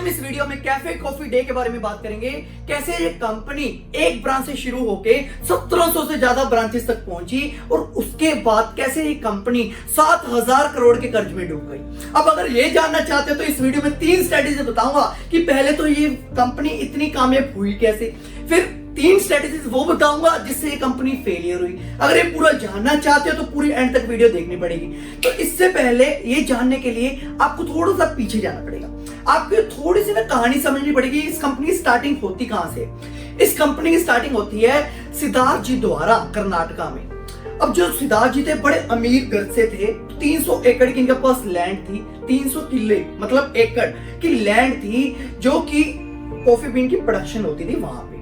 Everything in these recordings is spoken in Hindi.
हम इस वीडियो में कैफे कॉफी डे के बारे में बात करेंगे। कैसे ये कंपनी एक ब्रांच से शुरू होके 1700 से ज्यादा ब्रांचेस तक पहुंची और उसके बाद कैसे ये कंपनी 7000 करोड़ के कर्ज में डूब गई। अब अगर ये जानना चाहते हो तो इस वीडियो में 3 स्ट्रेटेजी बताऊंगा कि पहले तो ये कंपनी इतनी कामयाब हुई कैसे, फिर 3 स्ट्रेटेजीज वो बताऊंगा जिससे ये कंपनी फेलियर हुई। अगर ये पूरा जानना चाहते हो तो पूरी एंड तक वीडियो देखनी पड़ेगी। तो इससे पहले ये जानने के लिए आपको थोड़ा सा पीछे जाना पड़ेगा, आपको थोड़ी सी ना कहानी समझनी पड़ेगी। इस कंपनी की स्टार्टिंग होती कहां से? इस कंपनी की स्टार्टिंग होती है सिद्धार्थ जी द्वारा कर्नाटका में। अब जो सिद्धार्थ जी थे बड़े अमीर घर से थे, 300 एकड़ की इनके पास लैंड थी, 300 किले मतलब एकड़ की लैंड थी जो कि कॉफी बीन की प्रोडक्शन होती थी वहां पे।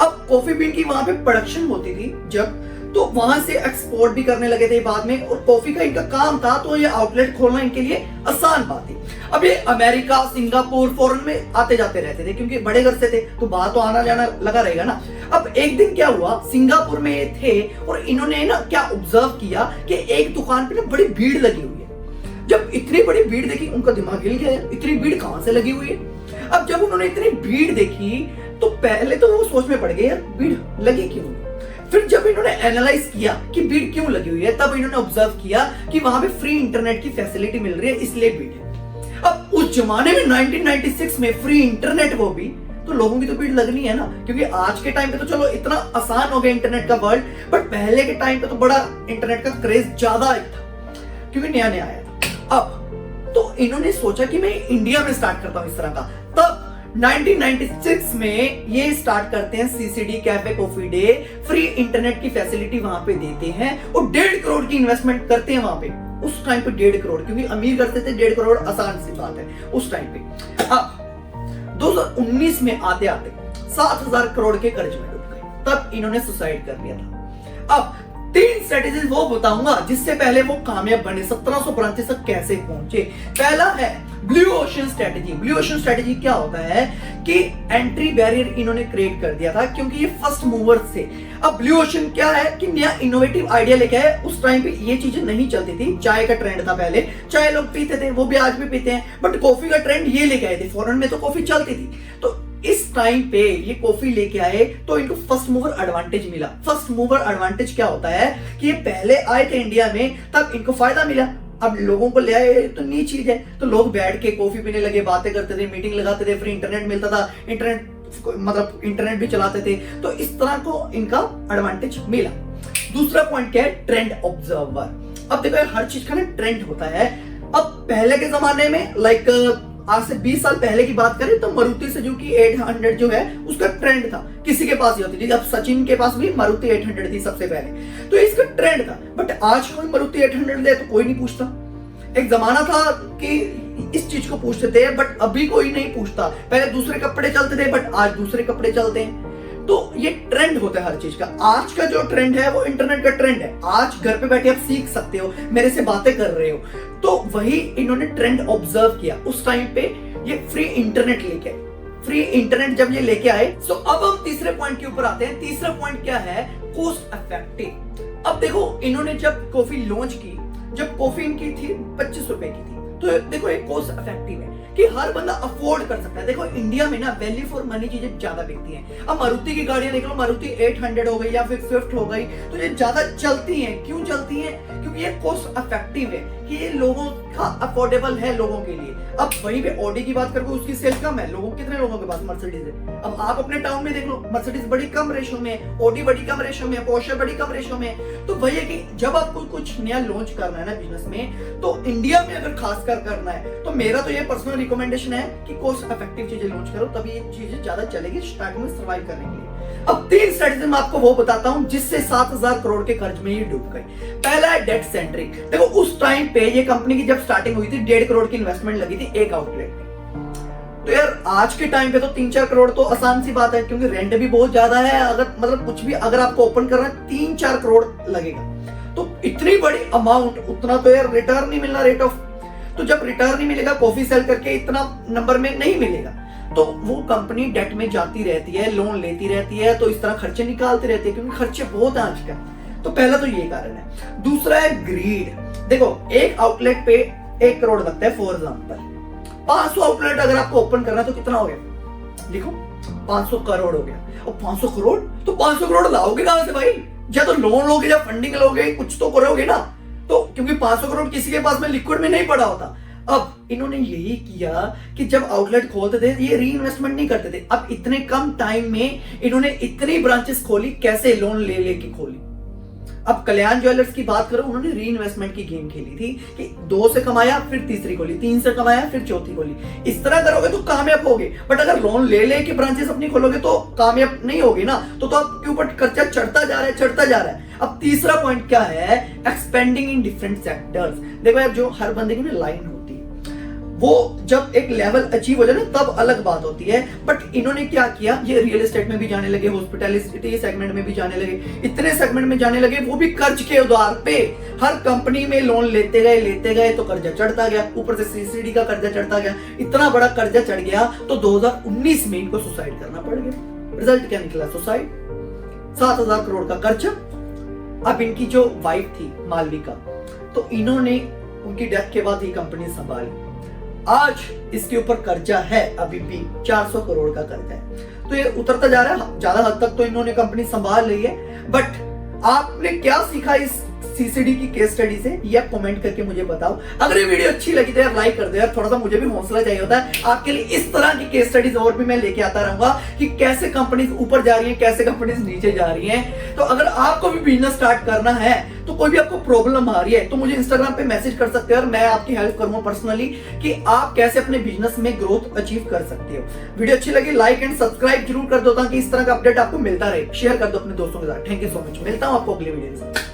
अब कॉफी बीन की वहां पे प्रोडक्शन होती थी जब, तो वहां से एक्सपोर्ट भी करने लगे थे बाद में, और कॉफी का इनका काम था तो ये आउटलेट खोलना इनके लिए आसान बात थी। अब ये अमेरिका, सिंगापुर, फॉरेन में आते जाते रहते थे क्योंकि बड़े घर से थे तो बाहर तो आना जाना लगा रहेगा ना। अब एक दिन क्या हुआ, सिंगापुर में ये थे और इन्होंने ना क्या ऑब्जर्व किया कि एक दुकान पे ना बड़ी भीड़ लगी हुई है। जब इतनी बड़ी भीड़ देखी उनका दिमाग हिल गया, इतनी भीड़ कहां से लगी हुई है। अब जब उन्होंने इतनी भीड़ देखी तो पहले तो वो सोच में पड़ गए यार भीड़ लगी क्यों। फिर जब इन्होंने एनालाइज किया कि भीड़ क्यों लगी हुई है, तब इन्होंने ऑब्जर्व किया कि वहां पे फ्री इंटरनेट की फैसिलिटी मिल रही है इसलिए भीड़ है। अब उस जमाने में 1996 में फ्री इंटरनेट वो भी, तो लोगों की तो भीड़ लगनी है ना, क्योंकि आज के टाइम पे तो चलो इतना आसान हो गया इंटरनेट का वर्ल्ड, बट पहले के टाइम पे तो बड़ा इंटरनेट का क्रेज ज्यादा था क्योंकि नया नया आया था। अब तो इन्होंने सोचा कि मैं इंडिया में स्टार्ट करता हूं इस तरह का। तब 1996 में ये स्टार्ट करते हैं CCD cafe coffee day, free internet की फैसिलिटी वहां पे देते हैं और 1.5 करोड़ की इन्वेस्टमेंट करते हैं वहां पे। उस टाइम पे 1.5 करोड़, क्योंकि अमीर करते थे 1.5 करोड़ आसान सी बात है उस टाइम पे। अब 2019 में आते आते 7000 करोड़ के कर्ज में डूब गए, तब इन्होंने सुसाइड कर लिया था। अब 3 स्ट्रेटेजीज वो बताऊंगा जिससे पहले वो कामयाब बने, 1700 ब्रांचेस तक कैसे पहुंचे। पहला है blue ocean strategy. Blue ocean strategy क्या होता है कि एंट्री बैरियर इन्होंने क्रिएट कर दिया था क्योंकि ये फर्स्ट मूवर थे। अब ब्लू ओशन क्या है कि नया इनोवेटिव आइडिया लेके आए। उस टाइम पे ये चीजें नहीं चलती थी, चाय का ट्रेंड था पहले, चाय लोग पीते थे, वो भी आज भी पीते हैं, बट कॉफी का ट्रेंड ये लेके आए थे। फॉरेन में तो कॉफी चलती थी, तो इस टाइम पे ये कॉफी लेके आए तो इनको फर्स्ट मूवर एडवांटेज मिला। फर्स्ट मूवर एडवांटेज क्या होता है कि ये पहले आए थे इंडिया में, तब इनको फायदा मिला। अब लोगों को ले आए तो नई चीज है, तो लोग बैठ के कॉफी पीने लगे, बातें करते थे, मीटिंग लगाते थे, फ्री इंटरनेट मिलता था, इंटरनेट भी चलाते थे, तो इस तरह को इनका एडवांटेज मिला। दूसरा पॉइंट क्या है, ट्रेंड ऑब्जर्वर। अब देखो हर चीज का ना ट्रेंड होता है। अब पहले के जमाने में आज से 20 साल पहले की बात करें तो मारुति सुजुकी 800 जो है उसका ट्रेंड था, किसी के पास ही होती थी। अब सचिन के पास भी मारुति 800 थी सबसे पहले, तो इसका ट्रेंड था। बट आज कोई मारुति 800 ले तो कोई नहीं पूछता। एक जमाना था कि इस चीज को पूछते थे, बट अभी कोई नहीं पूछता। पहले दूसरे कपड़े चलते थे, बट आज दूसरे कपड़े चलते हैं। तो ये ट्रेंड होता है हर चीज का। आज का जो ट्रेंड है वो इंटरनेट का ट्रेंड है। आज घर पे बैठे आप सीख सकते हो, मेरे से बातें कर रहे हो, तो वही इन्होंने ट्रेंड ऑब्जर्व किया। उस टाइम पे ये फ्री इंटरनेट लेके आए। फ्री इंटरनेट जब ये लेके आए, तो अब हम तीसरे पॉइंट के ऊपर आते हैं। तीसरा पॉइंट क्या है, कॉस्ट इफेक्टिव। अब देखो इन्होंने जब कॉफी लॉन्च की, जब कॉफी इनकी थी 25 रुपए की थी, तो देखो एक कॉस्ट इफेक्टिव है कि हर बंदा अफोर्ड कर सकता है। देखो इंडिया में ना वैल्यू फॉर मनी चीजें ज्यादा बिकती हैं। अब मारुति की गाड़ियां देख लो, मारुति 800 हो गई या फिर स्विफ्ट हो गई, तो ये ज्यादा चलती हैं। क्यों चलती हैं? क्योंकि ये कॉस्ट इफेक्टिव है कि ये लोगों का अफोर्डेबल है लोगों के लिए। अब वहीं पे ऑडी की बात करें, उसकी सेल कम है, लोगों कितने लोगों के पास मर्सिडीज है। अब आप अपने टाउन में देख लो, मर्सिडीज बड़ी कम रेशो में, ऑडी बड़ी कम रेशो में, पोर्शे बड़ी कम रेशो में। तो वही है कि जब आपको कुछ नया लॉन्च करना है ना बिजनेस में, तो इंडिया में अगर खासकर करना है, तो मेरा तो ये पर्सनल रिकमेंडेशन है कि कॉस्ट इफेक्टिव चीजें लॉन्च करो, तभी ये चीजें ज्यादा चलेगी स्टार्टिंग में सर्वाइव करने के लिए। अब 3 स्ट्रेटेजी मैं आपको वो बताता हूं जिससे 7000 करोड़ के कर्ज में ये डूब गए। पहला है डेट सेंट्रिक। देखो उस टाइम पे ये कंपनी की जब स्टार्टिंग हुई थी 1.5 करोड़ की इन्वेस्टमेंट लगी थी एक आउटलेट में। तो यार आज के टाइम पे तो 3-4 करोड़ तो आसान सी बात है, क्योंकि रेंट भी बहुत ज्यादा है। अगर मतलब कुछ भी अगर आपको ओपन करना है 3-4 करोड़ लगेगा, तो इतनी बड़ी अमाउंट, उतना तो यार रिटर्न नहीं मिलना रेट ऑफ। तो जब रिटर्न नहीं मिलेगा कॉफी सेल करके, इतना नंबर में नहीं मिलेगा, तो वो कंपनी डेट में जाती रहती है, लोन लेती रहती है, तो इस तरह खर्चे निकालती रहती है क्योंकि खर्चे बहुत है आज का। तो पहला तो ये कारण है। दूसरा है ग्रीड। देखो एक आउटलेट पे 1 करोड़ लगता है फॉर एग्जाम्पल, 500 आउटलेट अगर आपको ओपन करना है तो कितना हो गया, लिखो 500 करोड़ हो गया। और 500 करोड़ तो 500 करोड़ लाओगे कहां से भाई, या तो लोन लोगे या फंडिंग लोगे, कुछ तो करोगे ना। तो क्योंकि 500 करोड़ किसी के पास में लिक्विड में नहीं पड़ा होता। अब इन्होंने यही किया कि जब आउटलेट खोलते थे ये री इन्वेस्टमेंट नहीं करते थे। अब इतने कम टाइम में इन्होंने इतनी ब्रांचेस खोली, कैसे, लोन ले लेके खोली। अब कल्याण ज्वेलर्स की बात करो, उन्होंने री इन्वेस्टमेंट की गेम खेली थी कि 2 से कमाया फिर तीसरी खोली, 3 से कमाया फिर चौथी खोली। इस तरह करोगे तो कामयाब होगे, बट अगर लोन ले लेके ब्रांचेस अपनी खोलोगे तो कामयाब नहीं होगी ना। तो आपके ऊपर खर्चा चढ़ता जा रहा है, चढ़ता जा रहा है। अब तीसरा पॉइंट क्या है, एक्सपेंडिंग इन डिफरेंट सेक्टर्स। देखो यार, जो हर बंदे की ना लाइन होती है, वो जब एक लेवल अचीव हो जाए ना तब अलग बात होती है। बट इन्होंने क्या किया, ये रियल एस्टेट में भी जाने लगे, हॉस्पिटैलिटी सेगमेंट में भी जाने लगे, इतने सेगमेंट में जाने लगे, वो भी कर्ज के उधार पे। हर कंपनी में लोन लेते गए तो कर्जा चढ़ता गया, ऊपर से सीसीडी का कर्जा चढ़ता गया, इतना बड़ा कर्जा चढ़ गया तो 2019 में इनको सुसाइड करना पड़ गया। रिजल्ट क्या निकला, सुसाइड, 7,000 करोड़ का कर्जा। अब इनकी जो वाइफ थी मालविका, तो इन्होंने उनकी डेथ के बाद ही कंपनी संभाली। आज इसके ऊपर कर्जा है अभी भी 400 करोड़ का कर्जा है। तो ये उतरता जा रहा है, ज्यादा हद तक तो इन्होंने कंपनी संभाल ली है। बट आपने क्या सीखा इस सीसीडी की केस स्टडी से, ये आप कमेंट करके मुझे बताओ। अगर ये वीडियो अच्छी लगी तो यार लाइक कर दो यार, थोड़ा सा मुझे भी हौसला चाहिए होता है। आपके लिए इस तरह की केस स्टडीज और भी मैं लेके आता रहूंगा कि कैसे कंपनीज ऊपर जा रही है, कैसे कंपनीज नीचे जा रही हैं। तो अगर आपको भी बिजनेस स्टार्ट करना है, तो कोई भी आपको प्रॉब्लम आ रही है तो मुझे इंस्टाग्राम पे मैसेज कर सकते हो और मैं आपकी हेल्प करूंगा पर्सनली कि आप कैसे अपने बिजनेस में ग्रोथ अचीव कर सकते हो। वीडियो अच्छी लगी लाइक एंड सब्सक्राइब जरूर कर दो ताकि इस तरह का अपडेट आपको मिलता रहे। शेयर कर दो अपने दोस्तों के साथ। थैंक यू सो मच, मिलता हूं आपको अगले वीडियो में।